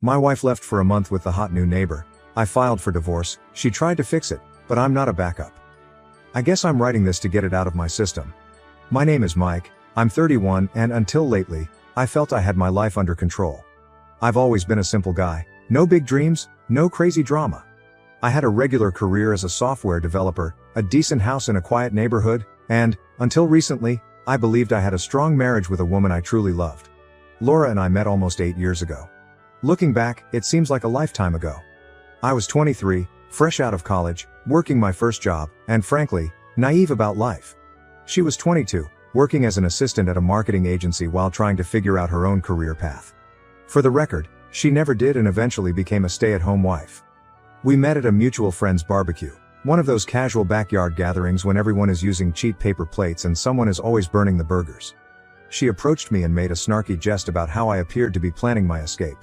My wife left for a month with the hot new neighbor. I filed for divorce, she tried to fix it, but I'm not a backup. I guess I'm writing this to get it out of my system. My name is Mike, I'm 31, and until lately, I felt I had my life under control. I've always been a simple guy, no big dreams, no crazy drama. I had a regular career as a software developer, a decent house in a quiet neighborhood, and, until recently, I believed I had a strong marriage with a woman I truly loved. Laura and I met almost 8 years ago. Looking back, it seems like a lifetime ago. I was 23, fresh out of college, working my first job, and frankly, naive about life. She was 22, working as an assistant at a marketing agency while trying to figure out her own career path. For the record, she never did and eventually became a stay-at-home wife. We met at a mutual friend's barbecue, one of those casual backyard gatherings when everyone is using cheap paper plates and someone is always burning the burgers. She approached me and made a snarky jest about how I appeared to be planning my escape.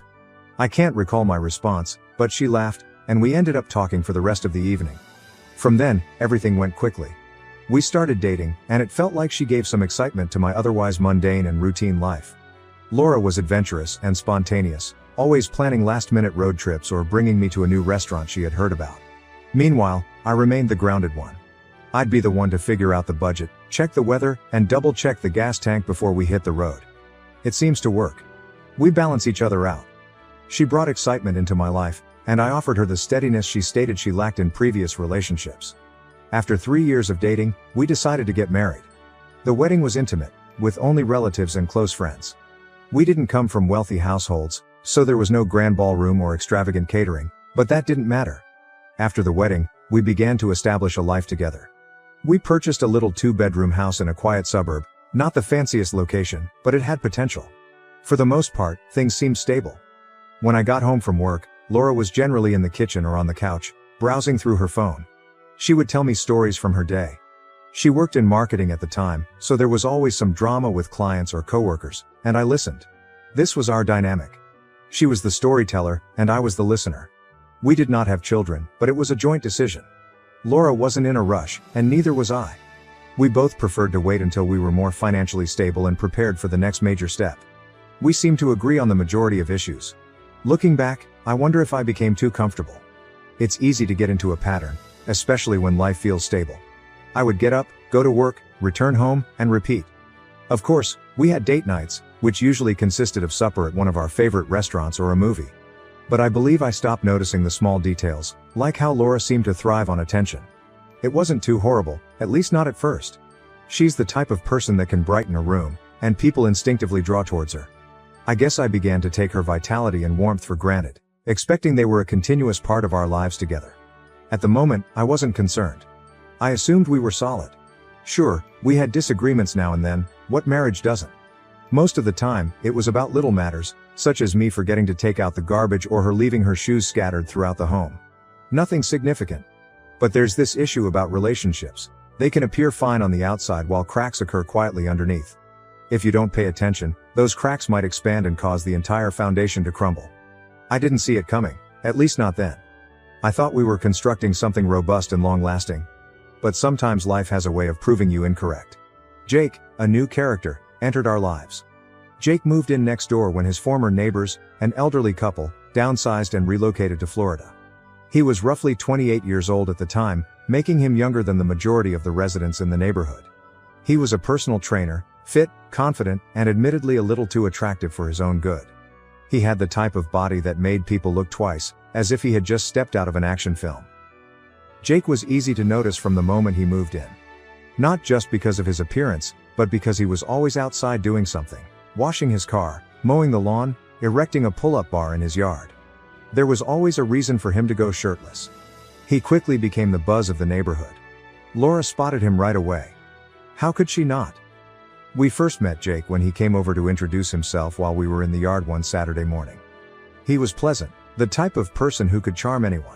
I can't recall my response, but she laughed, and we ended up talking for the rest of the evening. From then, everything went quickly. We started dating, and it felt like she gave some excitement to my otherwise mundane and routine life. Laura was adventurous and spontaneous, always planning last-minute road trips or bringing me to a new restaurant she had heard about. Meanwhile, I remained the grounded one. I'd be the one to figure out the budget, check the weather, and double-check the gas tank before we hit the road. It seems to work. We balance each other out. She brought excitement into my life, and I offered her the steadiness she stated she lacked in previous relationships. After 3 years of dating, we decided to get married. The wedding was intimate, with only relatives and close friends. We didn't come from wealthy households, so there was no grand ballroom or extravagant catering, but that didn't matter. After the wedding, we began to establish a life together. We purchased a little 2-bedroom house in a quiet suburb, not the fanciest location, but it had potential. For the most part, things seemed stable. When I got home from work, Laura was generally in the kitchen or on the couch, browsing through her phone. She would tell me stories from her day. She worked in marketing at the time, so there was always some drama with clients or coworkers, and I listened. This was our dynamic. She was the storyteller, and I was the listener. We did not have children, but it was a joint decision. Laura wasn't in a rush, and neither was I. We both preferred to wait until we were more financially stable and prepared for the next major step. We seemed to agree on the majority of issues. Looking back, I wonder if I became too comfortable. It's easy to get into a pattern, especially when life feels stable. I would get up, go to work, return home, and repeat. Of course, we had date nights, which usually consisted of supper at one of our favorite restaurants or a movie. But I believe I stopped noticing the small details, like how Laura seemed to thrive on attention. It wasn't too horrible, at least not at first. She's the type of person that can brighten a room, and people instinctively draw towards her. I guess I began to take her vitality and warmth for granted, expecting they were a continuous part of our lives together. At the moment, I wasn't concerned. I assumed we were solid. Sure, we had disagreements now and then, what marriage doesn't? Most of the time, it was about little matters, such as me forgetting to take out the garbage or her leaving her shoes scattered throughout the home. Nothing significant. But there's this issue about relationships. They can appear fine on the outside while cracks occur quietly underneath. If you don't pay attention, those cracks might expand and cause the entire foundation to crumble. I didn't see it coming, at least not then. I thought we were constructing something robust and long-lasting. But sometimes life has a way of proving you incorrect. Jake, a new character, entered our lives. Jake moved in next door when his former neighbors, an elderly couple, downsized and relocated to Florida. He was roughly 28 years old at the time, making him younger than the majority of the residents in the neighborhood. He was a personal trainer, fit, confident, and admittedly a little too attractive for his own good. He had the type of body that made people look twice, as if he had just stepped out of an action film. Jake was easy to notice from the moment he moved in. Not just because of his appearance, but because he was always outside doing something, washing his car, mowing the lawn, erecting a pull-up bar in his yard. There was always a reason for him to go shirtless. He quickly became the buzz of the neighborhood. Laura spotted him right away. How could she not? We first met Jake when he came over to introduce himself while we were in the yard one Saturday morning. He was pleasant, the type of person who could charm anyone.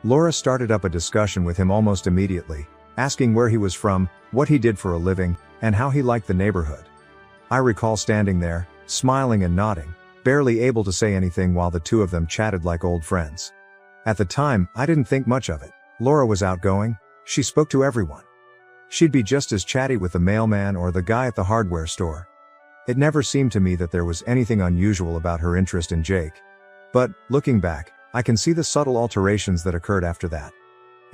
Laura started up a discussion with him almost immediately, asking where he was from, what he did for a living, and how he liked the neighborhood. I recall standing there, smiling and nodding, barely able to say anything while the two of them chatted like old friends. At the time, I didn't think much of it. Laura was outgoing, she spoke to everyone. She'd be just as chatty with the mailman or the guy at the hardware store. It never seemed to me that there was anything unusual about her interest in Jake. But, looking back, I can see the subtle alterations that occurred after that.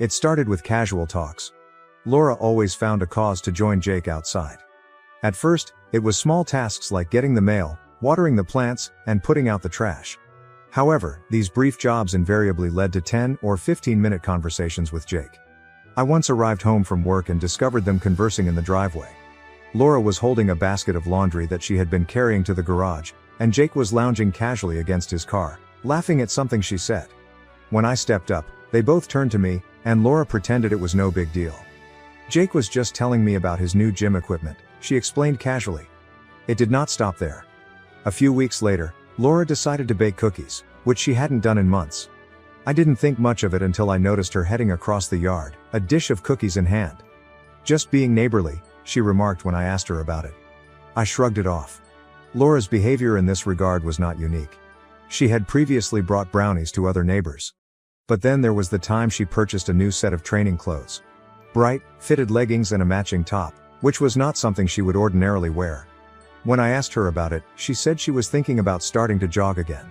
It started with casual talks. Laura always found a cause to join Jake outside. At first, it was small tasks like getting the mail, watering the plants, and putting out the trash. However, these brief jobs invariably led to 10 or 15-minute conversations with Jake. I once arrived home from work and discovered them conversing in the driveway. Laura was holding a basket of laundry that she had been carrying to the garage, and Jake was lounging casually against his car, laughing at something she said. When I stepped up, they both turned to me, and Laura pretended it was no big deal. Jake was just telling me about his new gym equipment, she explained casually. It did not stop there. A few weeks later, Laura decided to bake cookies, which she hadn't done in months. I didn't think much of it until I noticed her heading across the yard, a dish of cookies in hand. "Just being neighborly," she remarked when I asked her about it. I shrugged it off. Laura's behavior in this regard was not unique. She had previously brought brownies to other neighbors. But then there was the time she purchased a new set of training clothes. Bright, fitted leggings and a matching top, which was not something she would ordinarily wear. When I asked her about it, she said she was thinking about starting to jog again.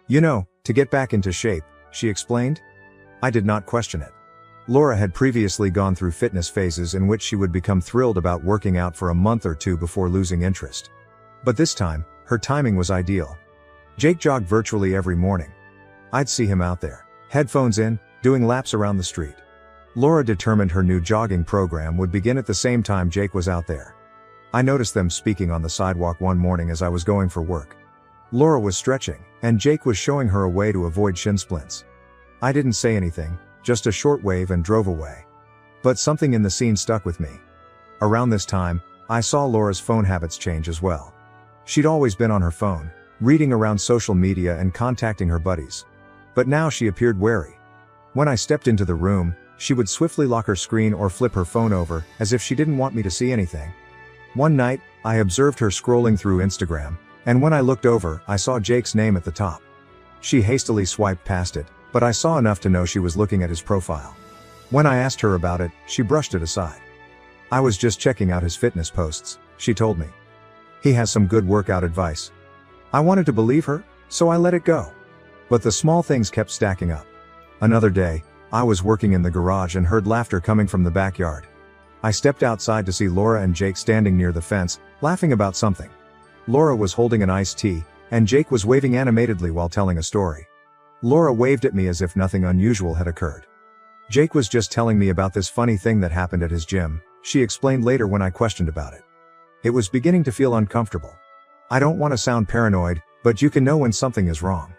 "You know, to get back into shape," she explained. I did not question it. Laura had previously gone through fitness phases in which she would become thrilled about working out for a month or two before losing interest. But this time, her timing was ideal. Jake jogged virtually every morning. I'd see him out there, headphones in, doing laps around the street. Laura determined her new jogging program would begin at the same time Jake was out there. I noticed them speaking on the sidewalk one morning as I was going for work. Laura was stretching, and Jake was showing her a way to avoid shin splints. I didn't say anything, just a short wave and drove away. But something in the scene stuck with me. Around this time, I saw Laura's phone habits change as well. She'd always been on her phone, reading around social media and contacting her buddies. But now she appeared wary. When I stepped into the room, she would swiftly lock her screen or flip her phone over, as if she didn't want me to see anything. One night, I observed her scrolling through Instagram, and when I looked over, I saw Jake's name at the top. She hastily swiped past it, but I saw enough to know she was looking at his profile. When I asked her about it, she brushed it aside. "I was just checking out his fitness posts," she told me. "He has some good workout advice." I wanted to believe her, so I let it go. But the small things kept stacking up. Another day, I was working in the garage and heard laughter coming from the backyard. I stepped outside to see Laura and Jake standing near the fence, laughing about something. Laura was holding an iced tea, and Jake was waving animatedly while telling a story. Laura waved at me as if nothing unusual had occurred. "Jake was just telling me about this funny thing that happened at his gym," she explained later when I questioned about it. It was beginning to feel uncomfortable. I don't want to sound paranoid, but you can know when something is wrong.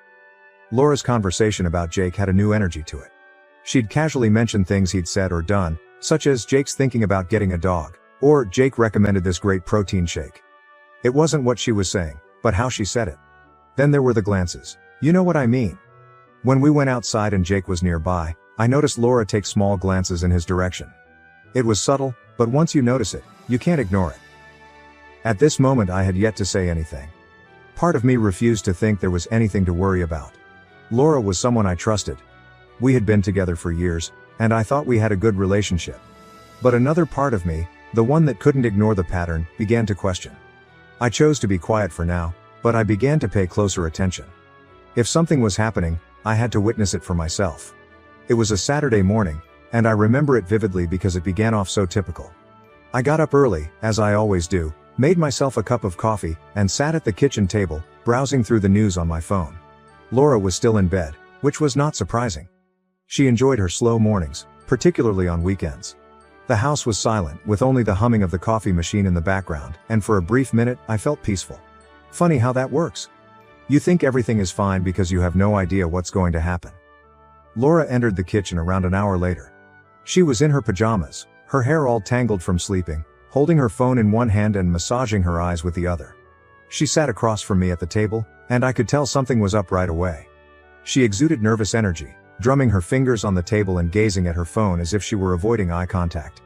Laura's conversation about Jake had a new energy to it. She'd casually mention things he'd said or done, such as Jake's thinking about getting a dog, or Jake recommended this great protein shake. It wasn't what she was saying, but how she said it. Then there were the glances. You know what I mean. When we went outside and Jake was nearby, I noticed Laura take small glances in his direction. It was subtle, but once you notice it, you can't ignore it. At this moment I had yet to say anything. Part of me refused to think there was anything to worry about. Laura was someone I trusted. We had been together for years, and I thought we had a good relationship. But another part of me, the one that couldn't ignore the pattern, began to question. I chose to be quiet for now, but I began to pay closer attention. If something was happening, I had to witness it for myself. It was a Saturday morning, and I remember it vividly because it began off so typical. I got up early, as I always do, made myself a cup of coffee, and sat at the kitchen table, browsing through the news on my phone. Laura was still in bed, which was not surprising. She enjoyed her slow mornings, particularly on weekends. The house was silent, with only the humming of the coffee machine in the background, and for a brief minute, I felt peaceful. Funny how that works. You think everything is fine because you have no idea what's going to happen. Laura entered the kitchen around an hour later. She was in her pajamas, her hair all tangled from sleeping, holding her phone in one hand and massaging her eyes with the other. She sat across from me at the table, and I could tell something was up right away. She exuded nervous energy, drumming her fingers on the table and gazing at her phone as if she were avoiding eye contact.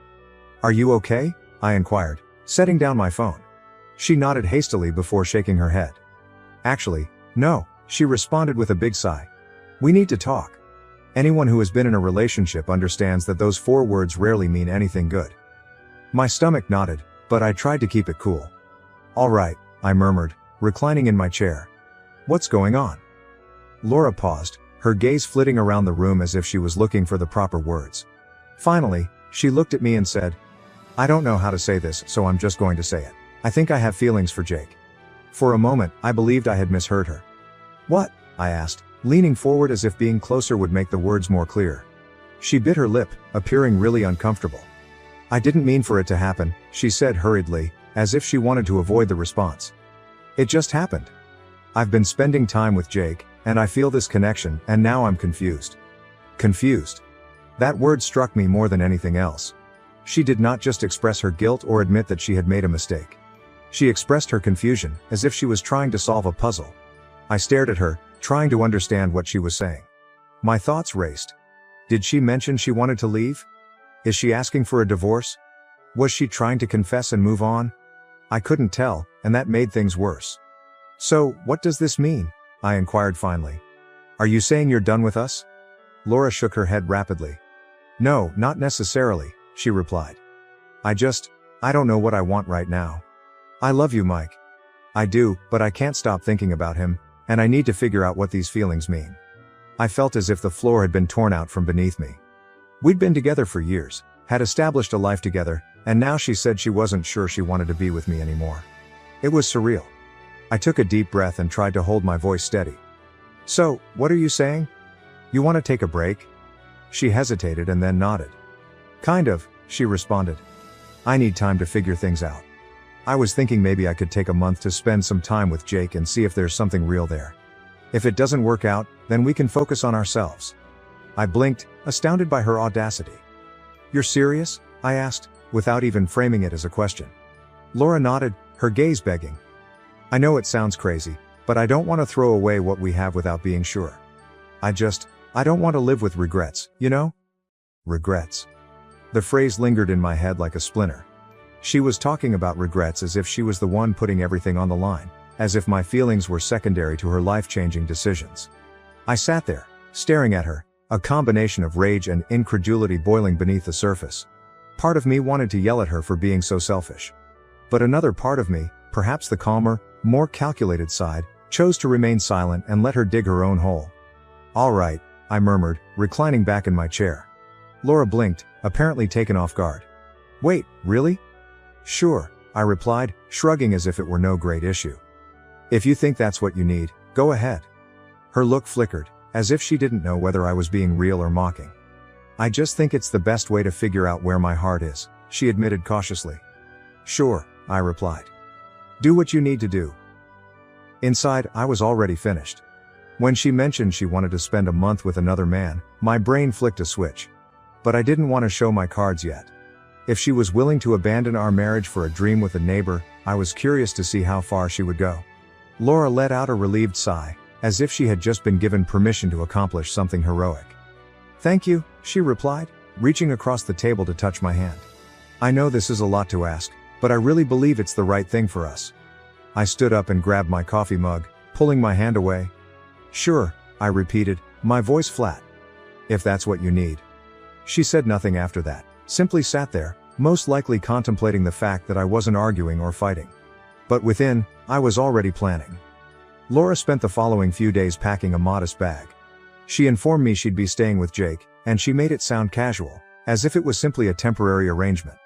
"Are you okay?" I inquired, setting down my phone. She nodded hastily before shaking her head. "Actually, no," she responded with a big sigh. "We need to talk." Anyone who has been in a relationship understands that those 4 words rarely mean anything good. My stomach nodded, but I tried to keep it cool. "All right," I murmured, reclining in my chair. "What's going on?" Laura paused, her gaze flitting around the room as if she was looking for the proper words. Finally, she looked at me and said, "I don't know how to say this, so I'm just going to say it. I think I have feelings for Jake." For a moment, I believed I had misheard her. "What?" I asked, leaning forward as if being closer would make the words more clear. She bit her lip, appearing really uncomfortable. "I didn't mean for it to happen," she said hurriedly, as if she wanted to avoid the response. "It just happened. I've been spending time with Jake, and I feel this connection, and now I'm confused." Confused. That word struck me more than anything else. She did not just express her guilt or admit that she had made a mistake. She expressed her confusion, as if she was trying to solve a puzzle. I stared at her, trying to understand what she was saying. My thoughts raced. Did she mention she wanted to leave? Is she asking for a divorce? Was she trying to confess and move on? I couldn't tell, and that made things worse. "So, what does this mean?" I inquired finally. "Are you saying you're done with us?" Laura shook her head rapidly. "No, not necessarily," she replied. I don't know what I want right now. I love you, Mike. I do, but I can't stop thinking about him, and I need to figure out what these feelings mean." I felt as if the floor had been torn out from beneath me. We'd been together for years, had established a life together, and now she said she wasn't sure she wanted to be with me anymore. It was surreal. I took a deep breath and tried to hold my voice steady. "So, what are you saying? You want to take a break?" She hesitated and then nodded. "Kind of," she responded. "I need time to figure things out. I was thinking maybe I could take a month to spend some time with Jake and see if there's something real there. If it doesn't work out, then we can focus on ourselves." I blinked, astounded by her audacity. "You're serious?" I asked, without even framing it as a question. Laura nodded, her gaze begging. "I know it sounds crazy, but I don't want to throw away what we have without being sure. I don't want to live with regrets, you know?" Regrets. The phrase lingered in my head like a splinter. She was talking about regrets as if she was the one putting everything on the line, as if my feelings were secondary to her life-changing decisions. I sat there, staring at her, a combination of rage and incredulity boiling beneath the surface. Part of me wanted to yell at her for being so selfish. But another part of me, perhaps the calmer, more calculated side, chose to remain silent and let her dig her own hole. "All right," I murmured, reclining back in my chair. Laura blinked, apparently taken off guard. "Wait, really?" "Sure," I replied, shrugging as if it were no great issue. "If you think that's what you need, go ahead." Her look flickered, as if she didn't know whether I was being real or mocking. "I just think it's the best way to figure out where my heart is," she admitted cautiously. "Sure," I replied. "Do what you need to do." Inside, I was already finished. When she mentioned she wanted to spend a month with another man, my brain flicked a switch. But I didn't want to show my cards yet. If she was willing to abandon our marriage for a dream with a neighbor, I was curious to see how far she would go. Laura let out a relieved sigh, as if she had just been given permission to accomplish something heroic. "Thank you," she replied, reaching across the table to touch my hand. "I know this is a lot to ask, but I really believe it's the right thing for us." I stood up and grabbed my coffee mug, pulling my hand away. "Sure," I repeated, my voice flat. "If that's what you need." She said nothing after that, simply sat there, most likely contemplating the fact that I wasn't arguing or fighting. But within, I was already planning. Laura spent the following few days packing a modest bag. She informed me she'd be staying with Jake, and she made it sound casual, as if it was simply a temporary arrangement.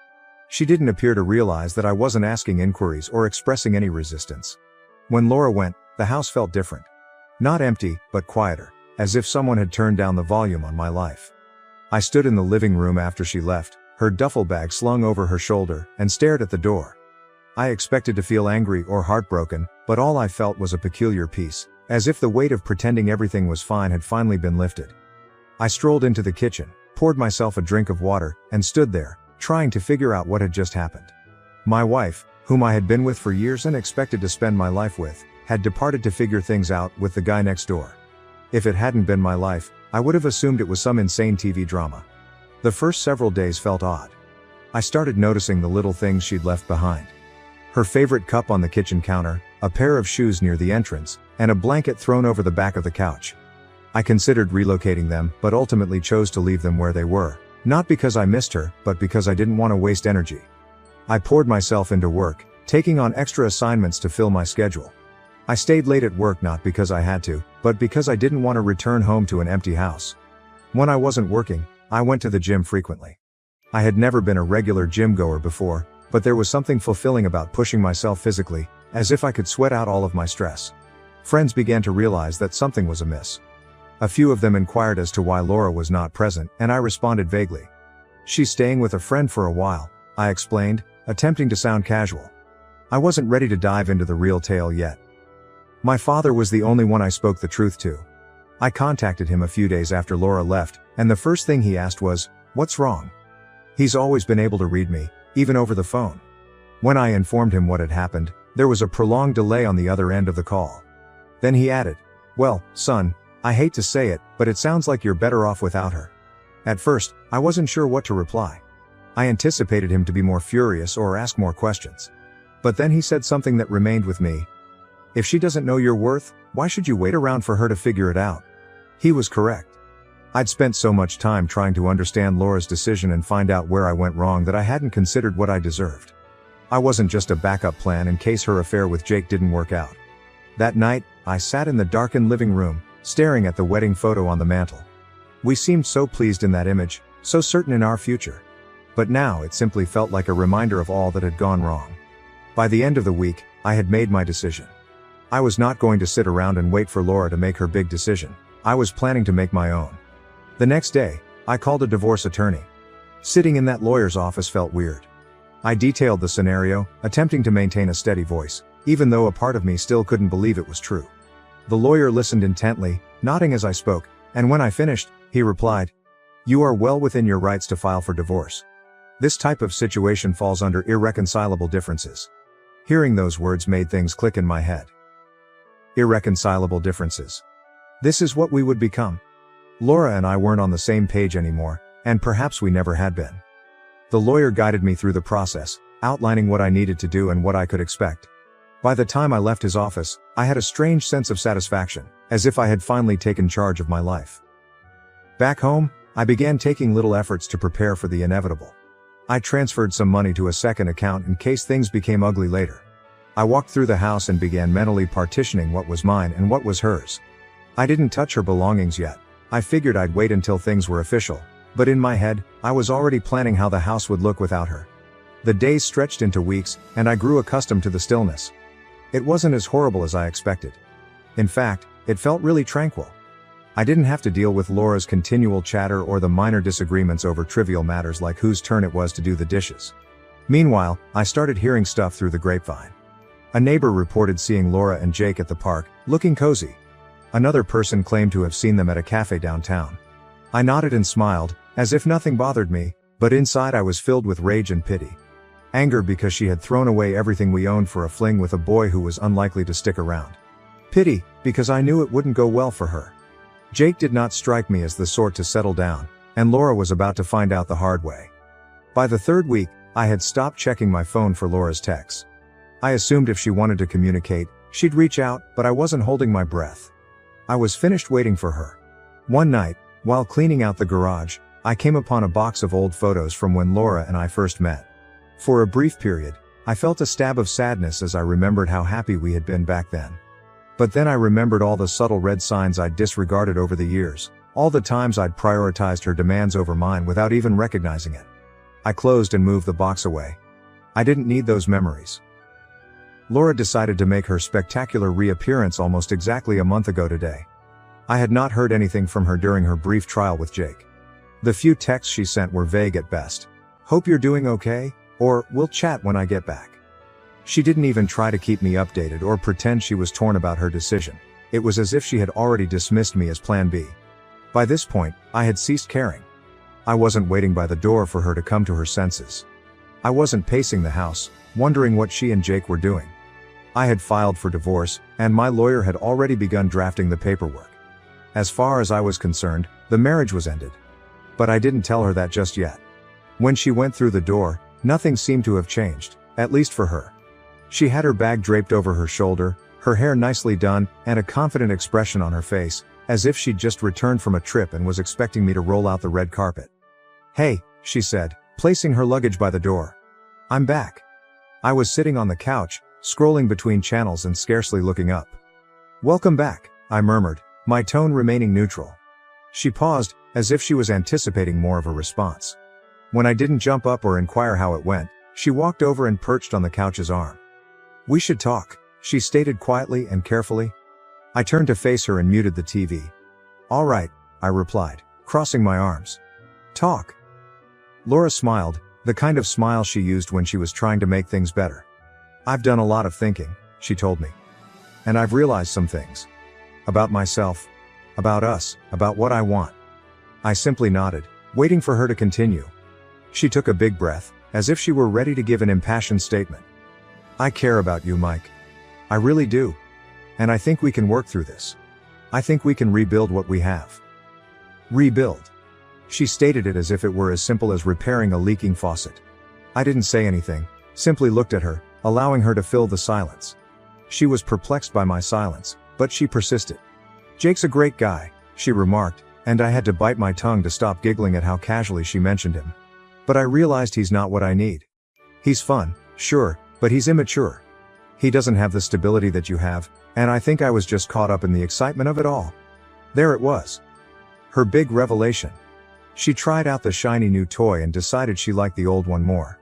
She didn't appear to realize that I wasn't asking inquiries or expressing any resistance. When Laura went, the house felt different. Not empty, but quieter, as if someone had turned down the volume on my life. I stood in the living room after she left, her duffel bag slung over her shoulder, and stared at the door. I expected to feel angry or heartbroken, but all I felt was a peculiar peace, as if the weight of pretending everything was fine had finally been lifted. I strolled into the kitchen, poured myself a drink of water, and stood there, trying to figure out what had just happened. My wife, whom I had been with for years and expected to spend my life with, had departed to figure things out with the guy next door. If it hadn't been my life, I would have assumed it was some insane TV drama. The first several days felt odd. I started noticing the little things she'd left behind. Her favorite cup on the kitchen counter, a pair of shoes near the entrance, and a blanket thrown over the back of the couch. I considered relocating them, but ultimately chose to leave them where they were, not because I missed her, but because I didn't want to waste energy. I poured myself into work, taking on extra assignments to fill my schedule. I stayed late at work not because I had to, but because I didn't want to return home to an empty house. When I wasn't working, I went to the gym frequently. I had never been a regular gym goer before, but there was something fulfilling about pushing myself physically, as if I could sweat out all of my stress. Friends began to realize that something was amiss. A few of them inquired as to why Laura was not present, and I responded vaguely. "She's staying with a friend for a while," I explained, attempting to sound casual. I wasn't ready to dive into the real tale yet. My father was the only one I spoke the truth to. I contacted him a few days after Laura left, and the first thing he asked was, "What's wrong?" He's always been able to read me, even over the phone. When I informed him what had happened, there was a prolonged delay on the other end of the call. Then he added, "Well, son, I hate to say it, but it sounds like you're better off without her." At first, I wasn't sure what to reply. I anticipated him to be more furious or ask more questions. But then he said something that remained with me. "If she doesn't know your worth, why should you wait around for her to figure it out?" He was correct. I'd spent so much time trying to understand Laura's decision and find out where I went wrong that I hadn't considered what I deserved. I wasn't just a backup plan in case her affair with Jake didn't work out. That night, I sat in the darkened living room, staring at the wedding photo on the mantle. We seemed so pleased in that image, so certain in our future. But now it simply felt like a reminder of all that had gone wrong. By the end of the week, I had made my decision. I was not going to sit around and wait for Laura to make her big decision. I was planning to make my own. The next day, I called a divorce attorney. Sitting in that lawyer's office felt weird. I detailed the scenario, attempting to maintain a steady voice, even though a part of me still couldn't believe it was true. The lawyer listened intently, nodding as I spoke, and when I finished, he replied, "You are well within your rights to file for divorce. This type of situation falls under irreconcilable differences." Hearing those words made things click in my head. Irreconcilable differences. This is what we would become. Laura and I weren't on the same page anymore, and perhaps we never had been. The lawyer guided me through the process, outlining what I needed to do and what I could expect. By the time I left his office, I had a strange sense of satisfaction, as if I had finally taken charge of my life. Back home, I began taking little efforts to prepare for the inevitable. I transferred some money to a second account in case things became ugly later. I walked through the house and began mentally partitioning what was mine and what was hers. I didn't touch her belongings yet. I figured I'd wait until things were official, but in my head, I was already planning how the house would look without her. The days stretched into weeks, and I grew accustomed to the stillness. It wasn't as horrible as I expected. In fact, it felt really tranquil. I didn't have to deal with Laura's continual chatter or the minor disagreements over trivial matters like whose turn it was to do the dishes. Meanwhile, I started hearing stuff through the grapevine. A neighbor reported seeing Laura and Jake at the park, looking cozy. Another person claimed to have seen them at a cafe downtown. I nodded and smiled, as if nothing bothered me, but inside I was filled with rage and pity. Anger because she had thrown away everything we owned for a fling with a boy who was unlikely to stick around. Pity, because I knew it wouldn't go well for her. Jake did not strike me as the sort to settle down, and Laura was about to find out the hard way. By the third week, I had stopped checking my phone for Laura's texts. I assumed if she wanted to communicate, she'd reach out, but I wasn't holding my breath. I was finished waiting for her. One night, while cleaning out the garage, I came upon a box of old photos from when Laura and I first met. For a brief period, I felt a stab of sadness as I remembered how happy we had been back then. But then I remembered all the subtle red signs I'd disregarded over the years, all the times I'd prioritized her demands over mine without even recognizing it. I closed and moved the box away. I didn't need those memories. Laura decided to make her spectacular reappearance almost exactly a month ago today. I had not heard anything from her during her brief trial with Jake. The few texts she sent were vague at best. "Hope you're doing okay," or "We'll chat when I get back." She didn't even try to keep me updated or pretend she was torn about her decision. It was as if she had already dismissed me as Plan B. By this point, I had ceased caring. I wasn't waiting by the door for her to come to her senses. I wasn't pacing the house, wondering what she and Jake were doing. I had filed for divorce, and my lawyer had already begun drafting the paperwork. As far as I was concerned, the marriage was ended. But I didn't tell her that just yet. When she went through the door, nothing seemed to have changed, at least for her. She had her bag draped over her shoulder, her hair nicely done, and a confident expression on her face, as if she'd just returned from a trip and was expecting me to roll out the red carpet. "Hey," she said, placing her luggage by the door. "I'm back." I was sitting on the couch, scrolling between channels and scarcely looking up. "Welcome back," I murmured, my tone remaining neutral. She paused, as if she was anticipating more of a response. When I didn't jump up or inquire how it went, she walked over and perched on the couch's arm. "We should talk," she stated quietly and carefully. I turned to face her and muted the TV. "All right," I replied, crossing my arms. "Talk." Laura smiled, the kind of smile she used when she was trying to make things better. "I've done a lot of thinking," she told me. "And I've realized some things. About myself. About us. About what I want." I simply nodded, waiting for her to continue. She took a big breath, as if she were ready to give an impassioned statement. "I care about you, Mike. I really do. And I think we can work through this. I think we can rebuild what we have." Rebuild. She stated it as if it were as simple as repairing a leaking faucet. I didn't say anything, simply looked at her, allowing her to fill the silence. She was perplexed by my silence, but she persisted. "Jake's a great guy," she remarked, and I had to bite my tongue to stop giggling at how casually she mentioned him. "But I realized he's not what I need. He's fun, sure, but he's immature. He doesn't have the stability that you have, and I think I was just caught up in the excitement of it all." There it was. Her big revelation. She tried out the shiny new toy and decided she liked the old one more.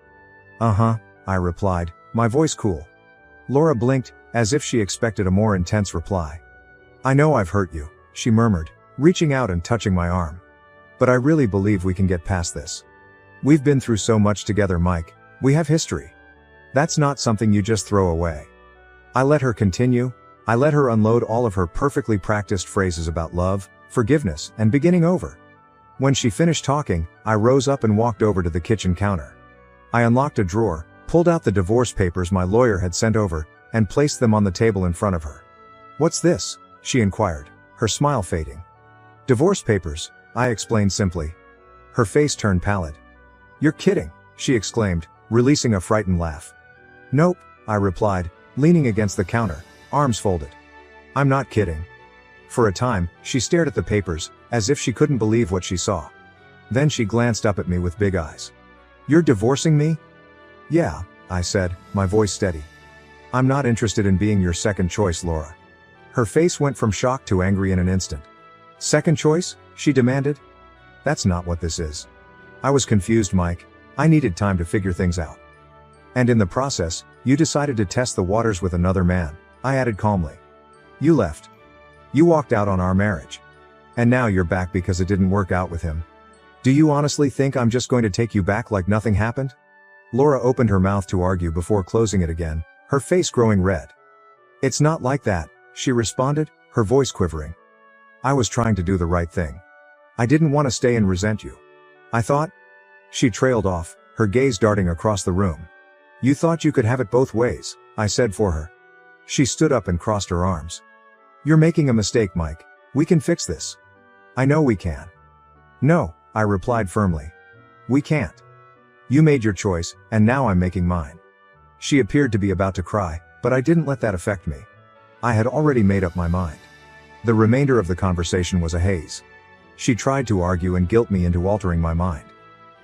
"Uh-huh," I replied, my voice cool. Laura blinked, as if she expected a more intense reply. "I know I've hurt you," she murmured, reaching out and touching my arm. "But I really believe we can get past this. We've been through so much together, Mike. We have history. That's not something you just throw away." I let her continue. I let her unload all of her perfectly practiced phrases about love, forgiveness, and beginning over. When she finished talking, I rose up and walked over to the kitchen counter. I unlocked a drawer, pulled out the divorce papers my lawyer had sent over, and placed them on the table in front of her. "What's this?" she inquired, her smile fading. "Divorce papers," I explained simply. Her face turned pallid. "You're kidding," she exclaimed, releasing a frightened laugh. "Nope," I replied, leaning against the counter, arms folded. "I'm not kidding." For a time, she stared at the papers, as if she couldn't believe what she saw. Then she glanced up at me with big eyes. "You're divorcing me?" "Yeah," I said, my voice steady. "I'm not interested in being your second choice, Laura." Her face went from shock to angry in an instant. "Second choice?" she demanded. "That's not what this is." I was confused, Mike. I needed time to figure things out. "And in the process, you decided to test the waters with another man," I added calmly. "You left. You walked out on our marriage. And now you're back because it didn't work out with him. Do you honestly think I'm just going to take you back like nothing happened?" Laura opened her mouth to argue before closing it again, her face growing red. "It's not like that," she responded, her voice quivering. "I was trying to do the right thing. I didn't want to stay and resent you. I thought—" She trailed off, her gaze darting across the room. "You thought you could have it both ways," I said for her. She stood up and crossed her arms. "You're making a mistake, Mike. We can fix this." "I know we can." "No," I replied firmly. "We can't. You made your choice, and now I'm making mine." She appeared to be about to cry, but I didn't let that affect me. I had already made up my mind. The remainder of the conversation was a haze. She tried to argue and guilt me into altering my mind.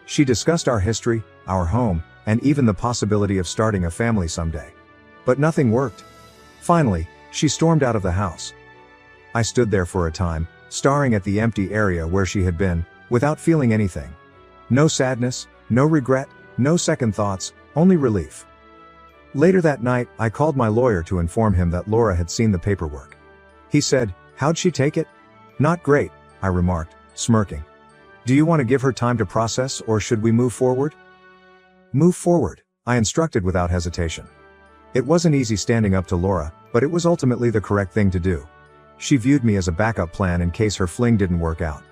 She discussed our history, our home, and even the possibility of starting a family someday. But nothing worked. Finally, she stormed out of the house. I stood there for a time, staring at the empty area where she had been, without feeling anything. No sadness, no regret, no second thoughts, only relief. Later that night, I called my lawyer to inform him that Laura had seen the paperwork. He said, "How'd she take it?" "Not great," I remarked, smirking. "Do you want to give her time to process, or should we move forward?" "Move forward," I instructed without hesitation. It wasn't easy standing up to Laura, but it was ultimately the correct thing to do. She viewed me as a backup plan in case her fling didn't work out.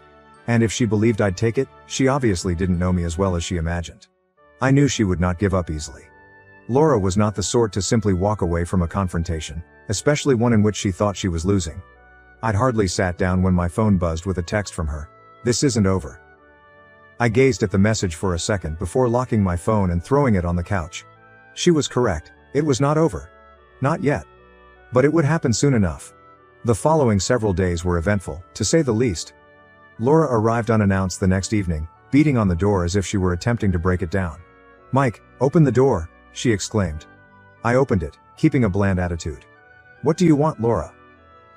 And if she believed I'd take it, she obviously didn't know me as well as she imagined. I knew she would not give up easily. Laura was not the sort to simply walk away from a confrontation, especially one in which she thought she was losing. I'd hardly sat down when my phone buzzed with a text from her. "This isn't over." I gazed at the message for a second before locking my phone and throwing it on the couch. She was correct, it was not over. Not yet. But it would happen soon enough. The following several days were eventful, to say the least. Laura arrived unannounced the next evening, beating on the door as if she were attempting to break it down. "Mike, open the door," she exclaimed. I opened it, keeping a bland attitude. "What do you want, Laura?"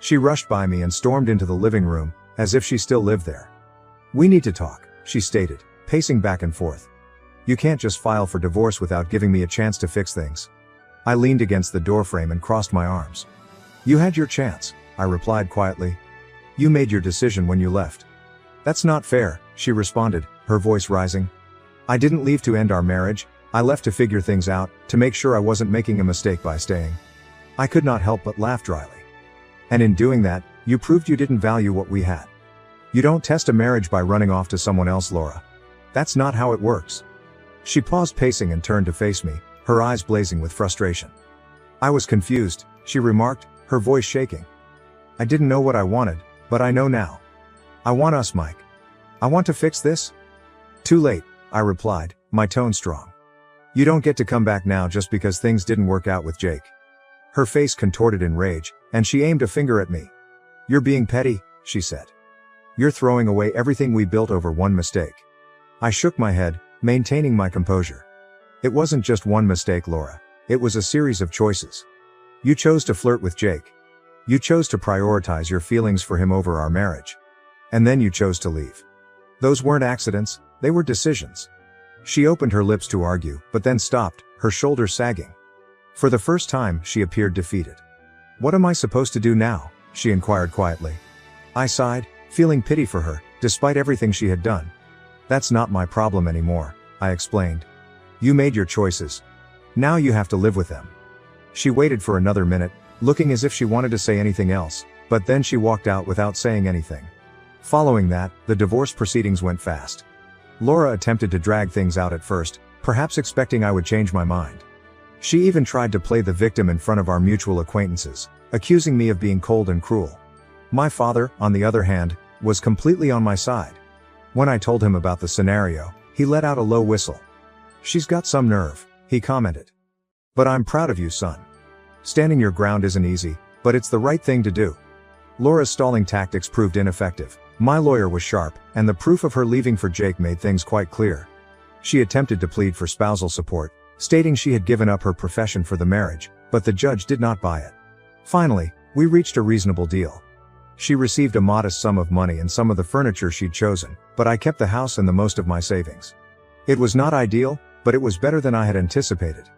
She rushed by me and stormed into the living room, as if she still lived there. "We need to talk," she stated, pacing back and forth. "You can't just file for divorce without giving me a chance to fix things." I leaned against the doorframe and crossed my arms. "You had your chance," I replied quietly. "You made your decision when you left." "That's not fair," she responded, her voice rising. "I didn't leave to end our marriage, I left to figure things out, to make sure I wasn't making a mistake by staying." I could not help but laugh dryly. "And in doing that, you proved you didn't value what we had. You don't test a marriage by running off to someone else, Laura. That's not how it works." She paused pacing and turned to face me, her eyes blazing with frustration. "I was confused," she remarked, her voice shaking. "I didn't know what I wanted, but I know now. I want us, Mike. I want to fix this." "Too late," I replied, my tone strong. "You don't get to come back now just because things didn't work out with Jake." Her face contorted in rage, and she aimed a finger at me. "You're being petty," she said. "You're throwing away everything we built over one mistake." I shook my head, maintaining my composure. "It wasn't just one mistake, Laura. It was a series of choices. You chose to flirt with Jake. You chose to prioritize your feelings for him over our marriage. And then you chose to leave. Those weren't accidents, they were decisions." She opened her lips to argue, but then stopped, her shoulders sagging. For the first time, she appeared defeated. "What am I supposed to do now?" she inquired quietly. I sighed, feeling pity for her, despite everything she had done. "That's not my problem anymore," I explained. "You made your choices. Now you have to live with them." She waited for another minute, looking as if she wanted to say anything else, but then she walked out without saying anything. Following that, the divorce proceedings went fast. Laura attempted to drag things out at first, perhaps expecting I would change my mind. She even tried to play the victim in front of our mutual acquaintances, accusing me of being cold and cruel. My father, on the other hand, was completely on my side. When I told him about the scenario, he let out a low whistle. "She's got some nerve," he commented. "But I'm proud of you, son. Standing your ground isn't easy, but it's the right thing to do." Laura's stalling tactics proved ineffective. My lawyer was sharp, and the proof of her leaving for Jake made things quite clear. She attempted to plead for spousal support, stating she had given up her profession for the marriage, but the judge did not buy it. Finally, we reached a reasonable deal. She received a modest sum of money and some of the furniture she'd chosen, but I kept the house and the most of my savings. It was not ideal, but it was better than I had anticipated.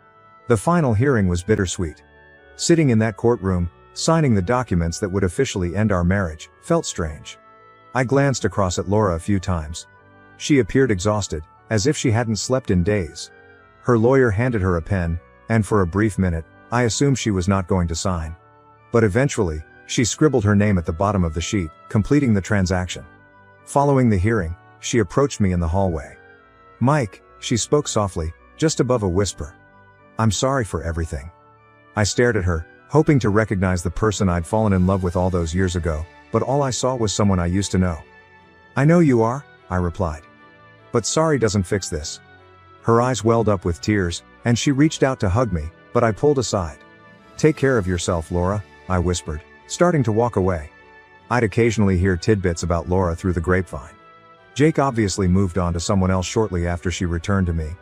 The final hearing was bittersweet. Sitting in that courtroom, signing the documents that would officially end our marriage, felt strange. I glanced across at Laura a few times. She appeared exhausted, as if she hadn't slept in days. Her lawyer handed her a pen, and for a brief minute, I assumed she was not going to sign. But eventually, she scribbled her name at the bottom of the sheet, completing the transaction. Following the hearing, she approached me in the hallway. "Mike," she spoke softly, just above a whisper. "I'm sorry for everything." I stared at her, hoping to recognize the person I'd fallen in love with all those years ago, but all I saw was someone I used to know. "I know you are," I replied. "But sorry doesn't fix this." Her eyes welled up with tears, and she reached out to hug me, but I pulled aside. "Take care of yourself, Laura," I whispered, starting to walk away. I'd occasionally hear tidbits about Laura through the grapevine. Jake obviously moved on to someone else shortly after she returned to me.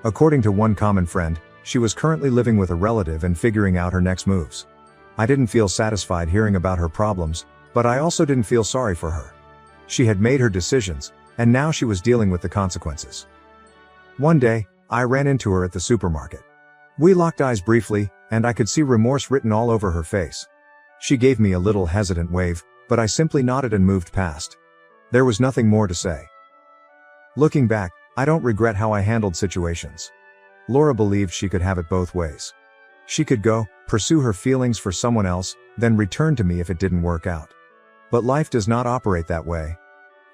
According to one common friend, she was currently living with a relative and figuring out her next moves. I didn't feel satisfied hearing about her problems, but I also didn't feel sorry for her. She had made her decisions, and now she was dealing with the consequences. One day, I ran into her at the supermarket. We locked eyes briefly, and I could see remorse written all over her face. She gave me a little hesitant wave, but I simply nodded and moved past. There was nothing more to say. Looking back, I don't regret how I handled situations. Laura believed she could have it both ways. She could go, pursue her feelings for someone else, then return to me if it didn't work out. But life does not operate that way.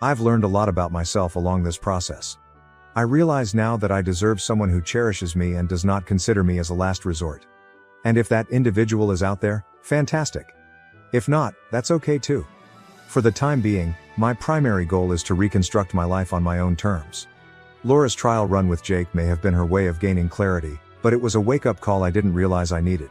I've learned a lot about myself along this process. I realize now that I deserve someone who cherishes me and does not consider me as a last resort. And if that individual is out there, fantastic. If not, that's okay too. For the time being, my primary goal is to reconstruct my life on my own terms. Laura's trial run with Jake may have been her way of gaining clarity, but it was a wake-up call I didn't realize I needed.